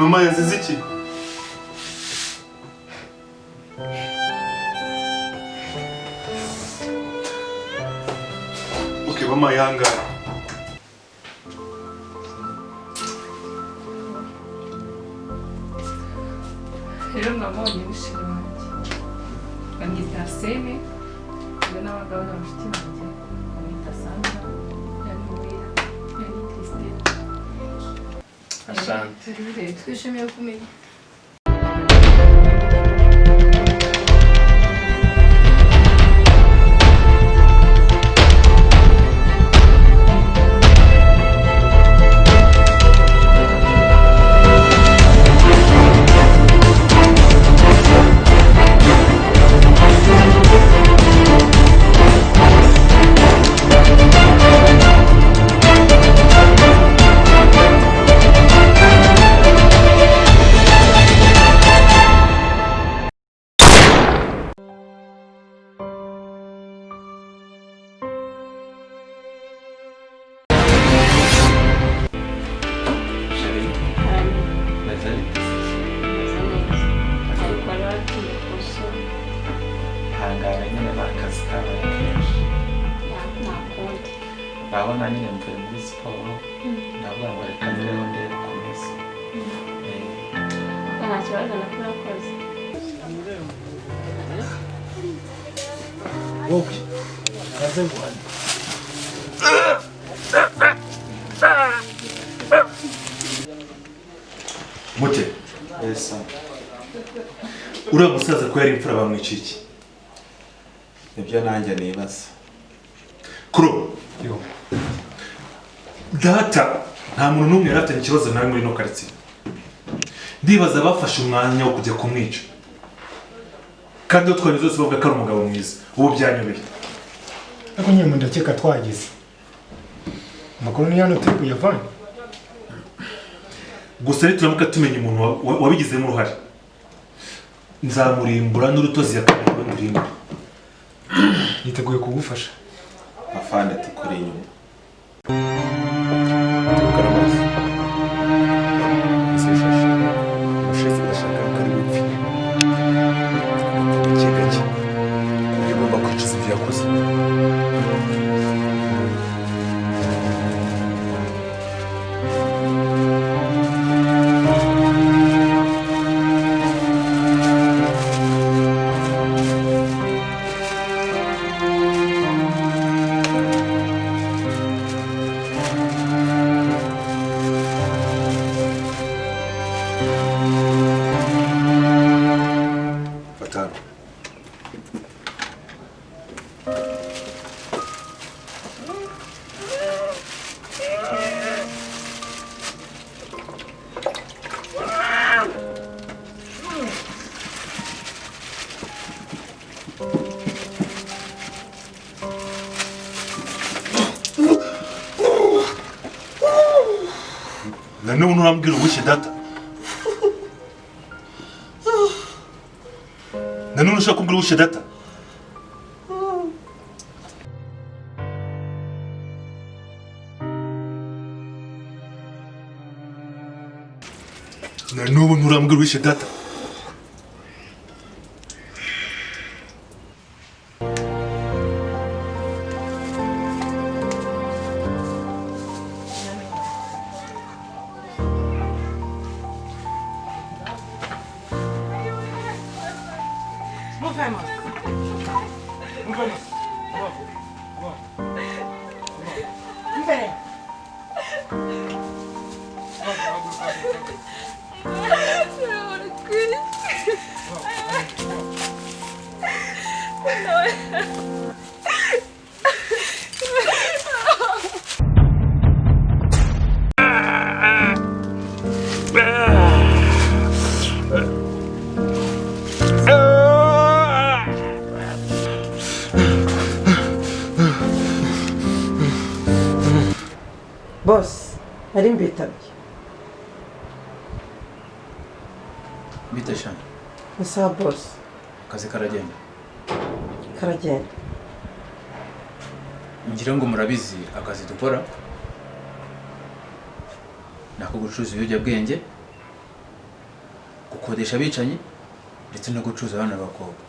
Mama yazize iki? Okay, mama yangara. Rero nabonye bishira wanjye. Banyita Seme. Ngo n'abagabo n'abafite banjye. Banyita Sandra. Yani Wera. Yani Christine. Asante. Twishimiye kumenya. Urabona nyine mvuye muri siporo ndavuga ngo reka mbereho ndebe ku misi. Nta kibazo nakora koze. Wowe kaze ngwane. Mute. Esa. Uriya musaza ko yari imfura bamwiciye iki? Nibyo nanjye nibaza. Kuro. Yo. Data nta muntu n'umwe yarafitanye ikibazo nawe muri no quartier. Ndibaza bafashe umwanya wo kujya kumwica. Kandi utwanye zose bavuga ko ari umugabo mwiza. Ubu byanyobeye. Ariko nyine ndakeka twagize. Amakuru ni hano turi kuyavana. Gusa rero turamuka tumenya umuntu wabigizemo uruhare. Nzamurimbura n'urutozi yakabiri ndirimba. Yiteguye kugufasha. Afande tukuri inyuma. Tukaramaze. Iseshashi. Mushezi ndashaka kari bupfi. Kigaki. Ugomba kwicuza ibyo yakoze. Nanone urambwira uwishe data. Nanone ushaka kumbwira uwishe data. Nanone urambwira uwishe data. Boss, nari mbitabye. Bite shana? Ni sawa boss. Akazi karagenda. Karagenda. Ngira ngo murabizi akazi dukora. Nako gucuruza ibiyobyabwenge gukodesha abicanyi ndetse no gucuruza abana b'abakobwa.